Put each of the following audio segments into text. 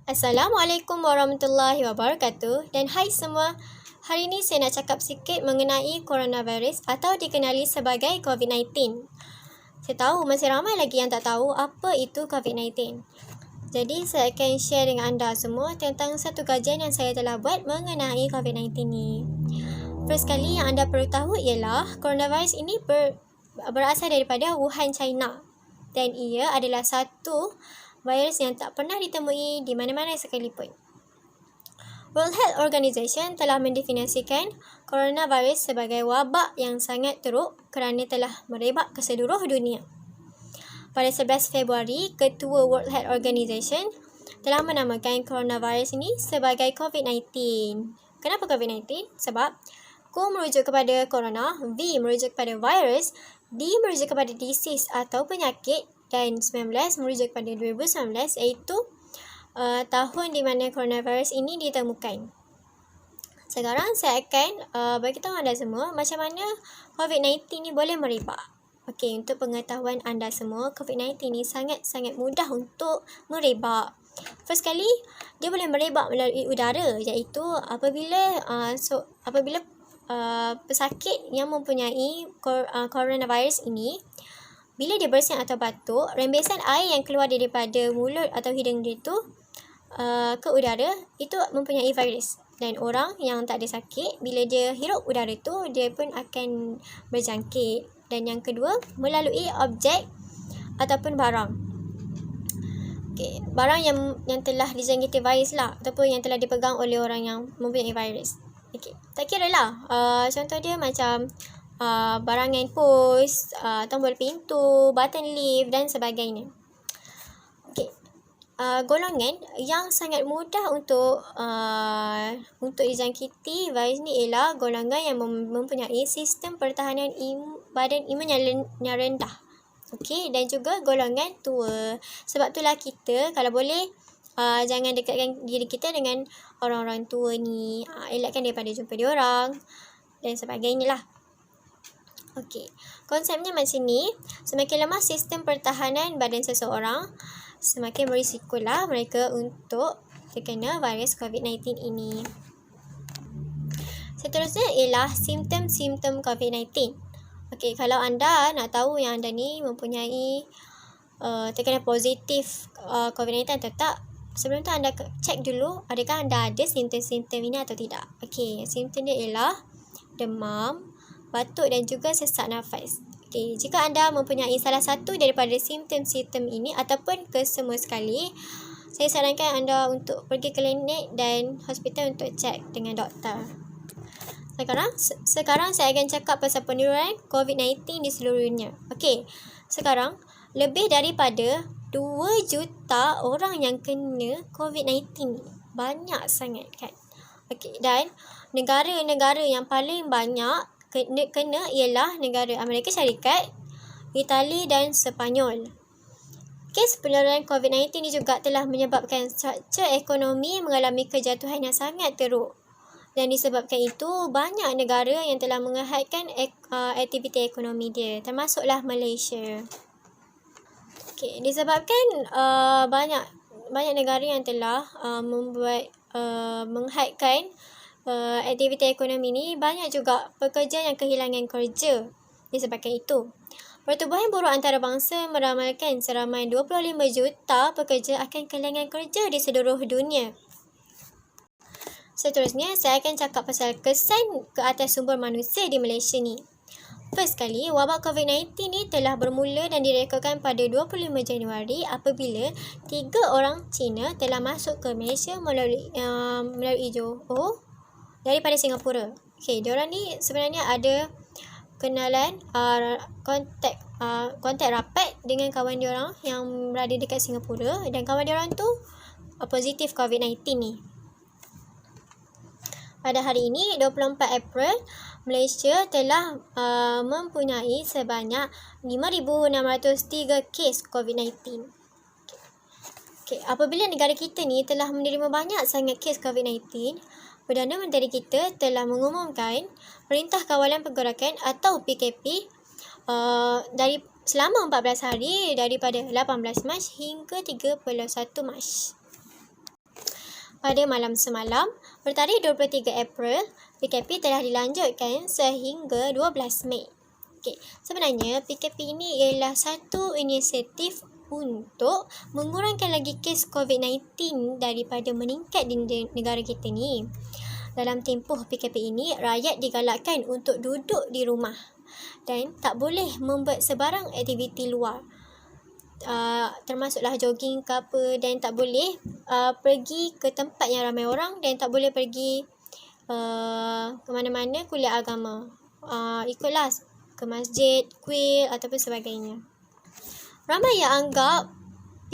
Assalamualaikum warahmatullahi wabarakatuh dan hai semua. Hari ini saya nak cakap sikit mengenai coronavirus atau dikenali sebagai COVID-19. Saya tahu masih ramai lagi yang tak tahu apa itu COVID-19. Jadi saya akan share dengan anda semua tentang satu kajian yang saya telah buat mengenai COVID-19 ni. First kali yang anda perlu tahu ialah coronavirus ini berasal daripada Wuhan, China. Dan ia adalah satu virus yang tak pernah ditemui di mana-mana sekalipun. World Health Organization telah mendefinisikan coronavirus sebagai wabak yang sangat teruk kerana telah merebak ke seluruh dunia. Pada 11 Februari, Ketua World Health Organization telah menamakan coronavirus ini sebagai COVID-19. Kenapa COVID-19? Sebab Q merujuk kepada corona, V merujuk kepada virus, D merujuk kepada disease atau penyakit dan 19 merujuk kepada 2019 iaitu tahun di mana coronavirus ini ditemukan. Sekarang saya akan beritahu anda semua macam mana COVID-19 ni boleh merebak. Okey, untuk pengetahuan anda semua, COVID-19 ni sangat-sangat mudah untuk merebak. First kali, dia boleh merebak melalui udara iaitu apabila pesakit yang mempunyai coronavirus ini, bila dia bersin atau batuk, rembesan air yang keluar daripada mulut atau hidung dia tu ke udara, itu mempunyai virus. Dan orang yang tak ada sakit, bila dia hirup udara tu, dia pun akan berjangkit. Dan yang kedua, melalui objek ataupun barang. Okay, barang yang telah dijangkiti virus lah, ataupun yang telah dipegang oleh orang yang mempunyai virus. Okay, tak kira lah. Contoh dia macam barangan pos, tombol pintu, button lift dan sebagainya. Okey. Golongan yang sangat mudah untuk dijangkiti virus ni ialah golongan yang mempunyai sistem pertahanan badan imun yang rendah. Okey, dan juga golongan tua. Sebab itulah kita kalau boleh jangan dekatkan diri kita dengan orang-orang tua ni. Elakkan daripada jumpa dia orang dan sebagainya lah. Okey, konsepnya macam ni, semakin lemah sistem pertahanan badan seseorang, semakin berisikolah mereka untuk terkena virus COVID-19 ini. Seterusnya ialah simptom-simptom COVID-19. Okey, kalau anda nak tahu yang anda ni mempunyai terkena positif COVID-19 atau tak, sebelum tu anda cek dulu adakah anda ada simptom-simptom ini atau tidak. Okey, simptom dia ialah demam, batuk dan juga sesak nafas. Okey, jika anda mempunyai salah satu daripada simptom-simptom ini ataupun kesemua sekali, saya sarankan anda untuk pergi klinik dan hospital untuk cek dengan doktor. Sekarang saya akan cakap pasal penularan COVID-19 di seluruh dunia. Okey, sekarang lebih daripada 2 juta orang yang kena COVID-19. Banyak sangat kan? Okey, dan negara-negara yang paling banyak kena ialah negara Amerika Syarikat, Itali dan Sepanyol. Kes penularan COVID-19 ini juga telah menyebabkan struktur ekonomi mengalami kejatuhan yang sangat teruk. Dan disebabkan itu, banyak negara yang telah menghadkan aktiviti ekonomi dia, termasuklah Malaysia. Okay, disebabkan banyak negara yang telah menghadkan aktiviti ekonomi ni, banyak juga pekerja yang kehilangan kerja disebabkan itu. Pertubuhan Buruh Antarabangsa meramalkan seramai 25 juta pekerja akan kehilangan kerja di seluruh dunia. Seterusnya, saya akan cakap pasal kesan ke atas sumber manusia di Malaysia ni. First kali, wabak COVID-19 ni telah bermula dan direkodkan pada 25 Januari apabila 3 orang Cina telah masuk ke Malaysia melalui Johor daripada Singapura. Okey, diorang ni sebenarnya ada kenalan kontak rapat dengan kawan diorang yang berada dekat Singapura dan kawan diorang tu positif COVID-19 ni. Pada hari ini 24 April, Malaysia telah mempunyai sebanyak 5,603 kes COVID-19. Okey, apabila negara kita ni telah menerima banyak sangat kes COVID-19, Perdana Menteri kita telah mengumumkan Perintah Kawalan Pergerakan atau PKP dari selama 14 hari daripada 18 Mac hingga 31 Mac. pada malam semalam, bertarikh 23 April, PKP telah dilanjutkan sehingga 12 Mei. Sebenarnya PKP ini ialah satu inisiatif untuk mengurangkan lagi kes COVID-19 daripada meningkat di negara kita ni. Dalam tempoh PKP ini, rakyat digalakkan untuk duduk di rumah dan tak boleh membuat sebarang aktiviti luar. Termasuklah jogging ke apa, dan tak boleh pergi ke tempat yang ramai orang, dan tak boleh pergi ke mana-mana kuliah agama. Ikutlah ke masjid, kuil ataupun sebagainya. Ramai yang anggap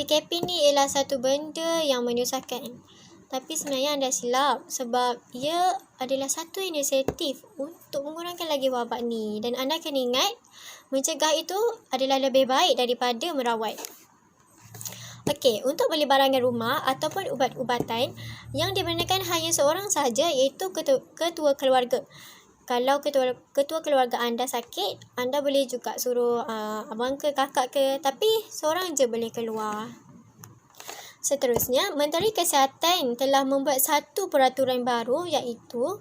PKP ni ialah satu benda yang menyusahkan. Tapi sebenarnya anda silap, sebab ia adalah satu inisiatif untuk mengurangkan lagi wabak ni. Dan anda kena ingat, mencegah itu adalah lebih baik daripada merawat. Untuk beli barangan rumah ataupun ubat-ubatan yang dibenarkan hanya seorang sahaja, iaitu ketua keluarga. Kalau ketua keluarga anda sakit, anda boleh juga suruh abang ke kakak ke, tapi seorang je boleh keluar. Seterusnya, Menteri Kesihatan telah membuat satu peraturan baru, iaitu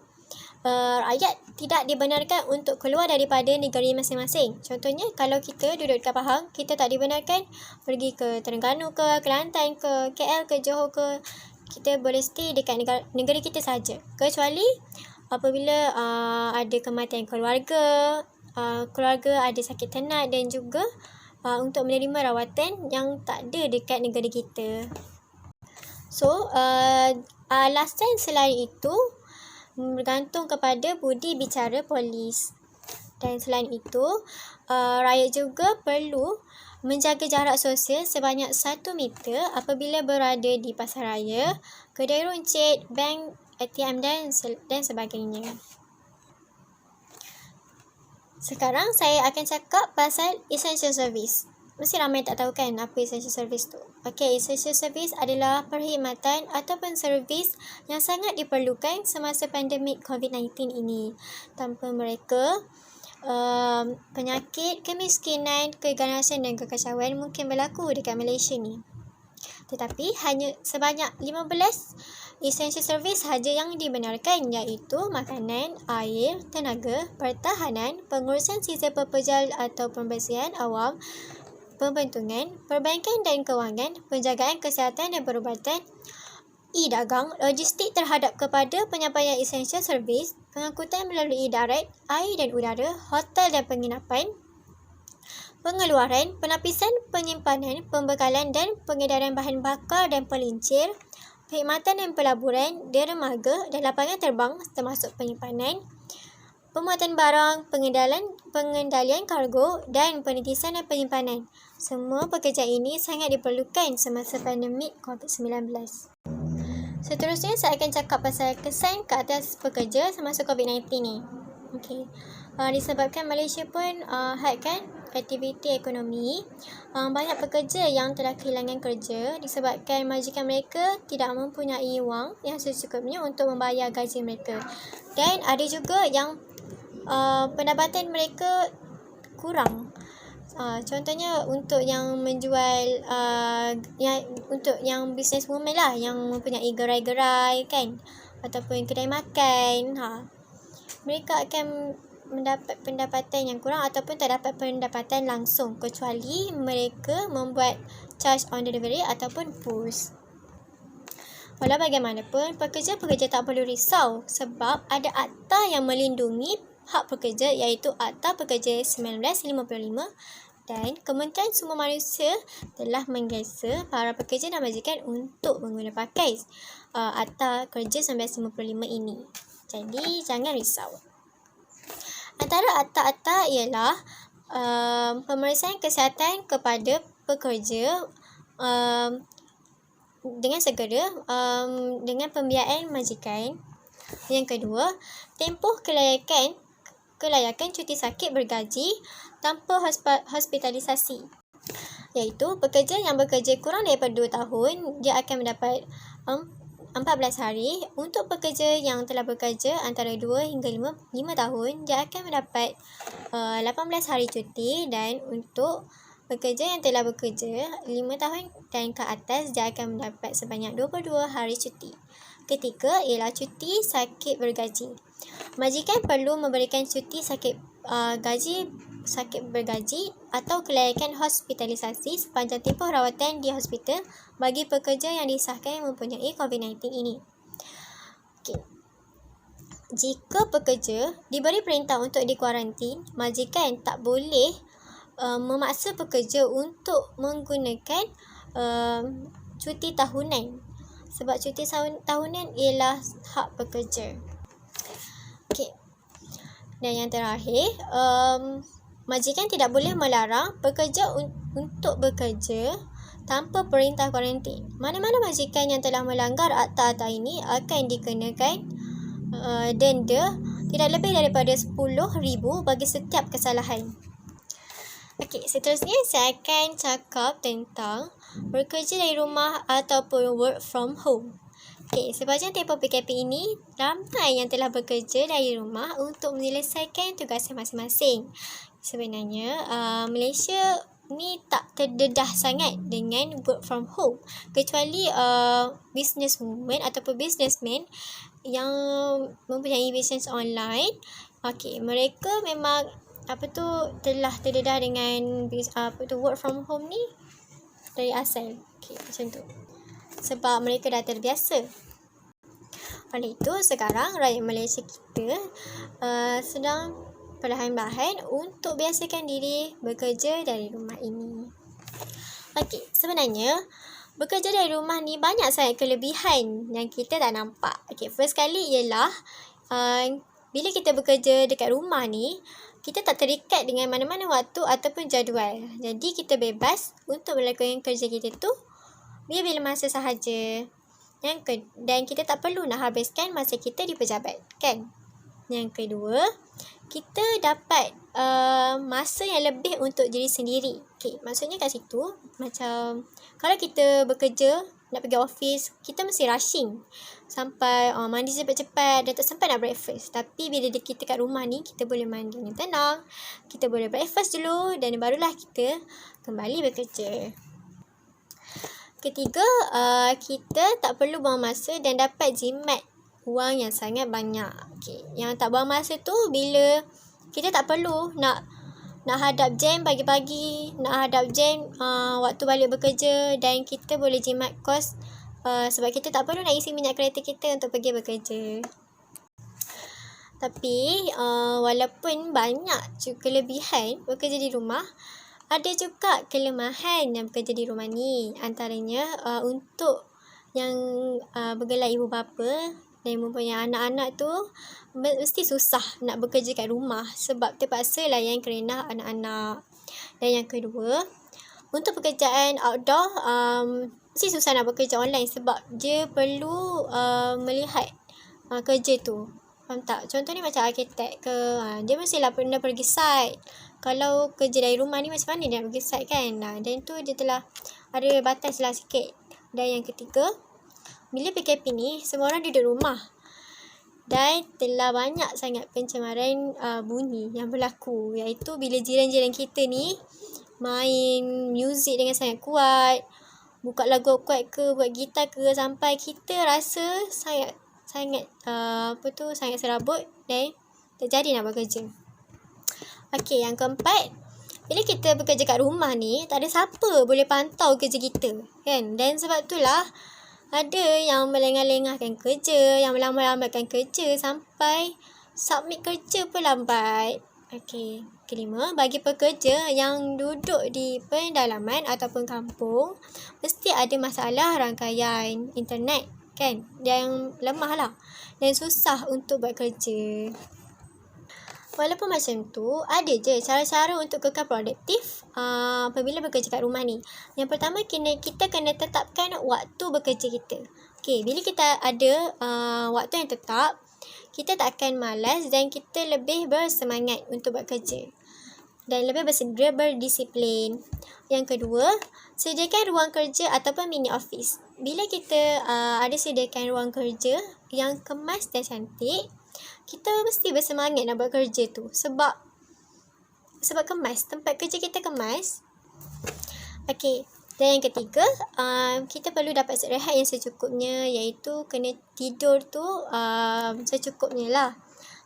rakyat tidak dibenarkan untuk keluar daripada negeri masing-masing. Contohnya, kalau kita duduk dekat Pahang, kita tak dibenarkan pergi ke Terengganu ke, Kelantan ke, KL ke, Johor ke. Kita boleh stay dekat negeri kita saja. Kecuali apabila ada kematian keluarga, keluarga ada sakit tenat, dan juga untuk menerima rawatan yang tak ada dekat negara kita. Alasan selain itu bergantung kepada budi bicara polis. Dan selain itu, rakyat juga perlu menjaga jarak sosial sebanyak 1 meter apabila berada di pasaraya, kedai runcit, bank, ATM dan sebagainya. Sekarang saya akan cakap pasal essential service. Mesti ramai tak tahu kan apa essential service tu. Essential service adalah perkhidmatan ataupun servis yang sangat diperlukan semasa pandemik COVID-19 ini. Tanpa mereka, penyakit, kemiskinan, keganasan dan kekacauan mungkin berlaku dekat Malaysia ni. Tetapi hanya sebanyak 15 essential service sahaja yang dibenarkan, iaitu makanan, air, tenaga, pertahanan, pengurusan sisa pepejal atau pembersihan awam, pembentungan, perbankan dan kewangan, penjagaan kesihatan dan perubatan, e-dagang, logistik terhadap kepada penyampaian essential service, pengangkutan melalui darat, air dan udara, hotel dan penginapan, pengeluaran, penapisan, penyimpanan, pembekalan dan pengedaran bahan bakar dan pelincir, perkhidmatan dan pelaburan, dermaga dan lapangan terbang termasuk penyimpanan, pemuatan barang, pengendalian kargo dan penitisan dan penyimpanan. Semua pekerjaan ini sangat diperlukan semasa pandemik COVID-19. Seterusnya, saya akan cakap pasal kesan ke atas pekerja semasa COVID-19 ni. Disebabkan Malaysia pun hadkan aktiviti ekonomi, banyak pekerja yang telah kehilangan kerja disebabkan majikan mereka tidak mempunyai wang yang secukupnya untuk membayar gaji mereka. Dan ada juga yang pendapatan mereka kurang. Contohnya untuk yang menjual, untuk yang businesswoman lah, yang mempunyai gerai-gerai kan, ataupun kedai makan, mereka akan mendapat pendapatan yang kurang ataupun tak dapat pendapatan langsung, kecuali mereka membuat charge on delivery ataupun push. Walau bagaimanapun, pekerja-pekerja tak perlu risau sebab ada akta yang melindungi hak pekerja, iaitu Akta Pekerja 1955, dan Kementerian Sumber Manusia telah menggesa para pekerja dan majikan untuk mengguna pakai Akta Kerja 1955 ini. Jadi jangan risau. Antara akta-akta ialah pemeriksaan kesihatan kepada pekerja dengan segera dengan pembiayaan majikan. Yang kedua, tempoh kelayakan cuti sakit bergaji tanpa hospitalisasi, iaitu pekerja yang bekerja kurang daripada 2 tahun, dia akan mendapat 14 hari. Untuk pekerja yang telah bekerja antara 2 hingga 5 tahun, dia akan mendapat 18 hari cuti. Dan untuk pekerja yang telah bekerja 5 tahun dan ke atas, dia akan mendapat sebanyak 22 hari cuti. Ketiga ialah cuti sakit bergaji. Majikan perlu memberikan cuti sakit bergaji atau kelayakan hospitalisasi sepanjang tempoh rawatan di hospital bagi pekerja yang disahkan mempunyai COVID-19 ini. Okay. Jika pekerja diberi perintah untuk dikuarantin, majikan tak boleh memaksa pekerja untuk menggunakan cuti tahunan. Sebab cuti tahunan ialah hak pekerja. Okey. Dan yang terakhir, majikan tidak boleh melarang pekerja untuk bekerja tanpa perintah kuarantin. Mana-mana majikan yang telah melanggar akta-akta ini akan dikenakan denda tidak lebih daripada RM10,000 bagi setiap kesalahan. Okey, seterusnya saya akan cakap tentang bekerja dari rumah ataupun work from home. Okey, sepanjang tempoh PKP ini, ramai yang telah bekerja dari rumah untuk menyelesaikan tugas masing-masing. Sebenarnya, Malaysia ni tak terdedah sangat dengan work from home. Kecuali businesswoman ataupun businessman yang mempunyai business online. Okey, mereka memang telah terdedah dengan work from home ni dari asal. Okey, macam tu. Sebab mereka dah terbiasa. Oleh itu, sekarang rakyat Malaysia kita sedang perlahan-lahan untuk biasakan diri bekerja dari rumah ini. Okey, sebenarnya bekerja dari rumah ni banyak sangat kelebihan yang kita tak nampak. Okey, first kali ialah bila kita bekerja dekat rumah ni, kita tak terikat dengan mana-mana waktu ataupun jadual. Jadi kita bebas untuk melakukan kerja kita tu bila-bila masa sahaja. Dan kita tak perlu nak habiskan masa kita di pejabat, kan? Yang kedua, kita dapat masa yang lebih untuk diri sendiri. Okay, maksudnya kat situ, macam kalau kita bekerja, nak pergi office, kita mesti rushing sampai mandi cepat-cepat dan tak sempat nak breakfast. Tapi bila kita kat rumah ni, kita boleh mandi dengan tenang, kita boleh breakfast dulu dan barulah kita kembali bekerja. Ketiga, kita tak perlu buang masa dan dapat jimat wang yang sangat banyak. Okay. Yang tak buang masa tu bila kita tak perlu nak hadap jam pagi-pagi, nak hadap jam waktu balik bekerja, dan kita boleh jimat kos sebab kita tak perlu nak isi minyak kereta kita untuk pergi bekerja. Tapi walaupun banyak kelebihan bekerja di rumah, ada juga kelemahan yang bekerja di rumah ni. Antaranya untuk yang bergelar ibu bapa dan mempunyai anak-anak tu mesti susah nak bekerja kat rumah sebab terpaksa layan kerana anak-anak. Dan yang kedua, untuk pekerjaan outdoor mesti susah nak bekerja online sebab dia perlu melihat kerja tu. Faham tak? Contohnya macam arkitek ke, dia mestilah pernah pergi site. Kalau kerja dari rumah ni macam mana dia nak pergi site, kan? Dan tu dia telah ada batas lah sikit. Dan yang ketiga, bila PKP ni, semua orang duduk rumah dan telah banyak sangat pencemaran bunyi yang berlaku, iaitu bila jiran-jiran kita ni main muzik dengan sangat kuat, buka lagu kuat ke, buat gitar ke, sampai kita rasa sangat serabut dan tak jadi nak bekerja. Okey, yang keempat, bila kita bekerja kat rumah ni, tak ada siapa boleh pantau kerja kita, kan? Dan sebab itulah ada yang melengah-lengahkan kerja, yang melambat-lambatkan kerja sampai submit kerja pun lambat. Okey, kelima, bagi pekerja yang duduk di pedalaman ataupun kampung, mesti ada masalah rangkaian internet, kan? Yang lemah lah dan susah untuk buat kerja. Walaupun macam tu, ada je cara-cara untuk kekal produktif apabila bekerja kat rumah ni. Yang pertama, kita kena tetapkan waktu bekerja kita. Okay, bila kita ada waktu yang tetap, kita tak akan malas dan kita lebih bersemangat untuk buat kerja dan lebih bersedia, berdisiplin. Yang kedua, sediakan ruang kerja ataupun mini office. Bila kita ada sediakan ruang kerja yang kemas dan cantik, kita mesti bersemangat nak buat kerja tu sebab kemas, tempat kerja kita kemas. Okey, Dan yang ketiga, kita perlu dapat rehat yang secukupnya, iaitu kena tidur tu secukupnya lah.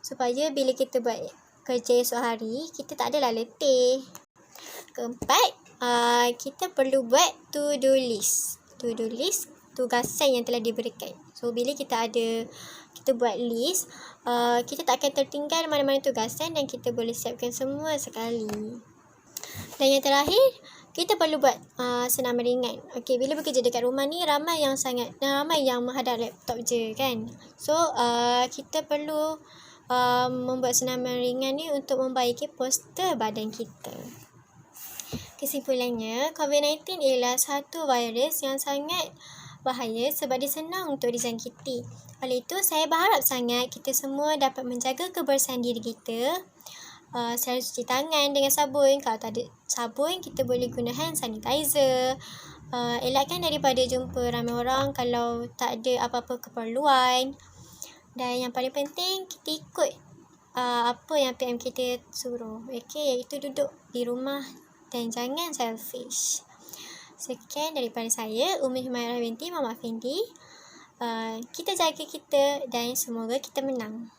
Supaya bila kita buat kerja esok hari, kita tak adalah letih. Keempat, kita perlu buat to-do list. To-do list, tugasan yang telah diberikan. So, bila kita buat list, kita tak akan tertinggal mana-mana tugasan dan kita boleh siapkan semua sekali. Dan yang terakhir, kita perlu buat senaman ringan. Okey, bila bekerja dekat rumah ni ramai yang menghadap laptop je kan. So, kita perlu membuat senaman ringan ni untuk membaiki postur badan kita. Kesimpulannya, COVID-19 ialah satu virus yang sangat bahaya sebab dia senang untuk dijangkiti. Oleh itu, saya berharap sangat kita semua dapat menjaga kebersihan diri kita. Selalu cuci tangan dengan sabun. Kalau tak ada sabun, kita boleh guna hand sanitizer. Elakkan daripada jumpa ramai orang kalau tak ada apa-apa keperluan. Dan yang paling penting, kita ikut apa yang PM kita suruh. Okey, iaitu duduk di rumah dan jangan selfish. Sekian daripada saya, Umi Humayra binti Muhammad Fendi. Kita jaga kita dan semoga kita menang.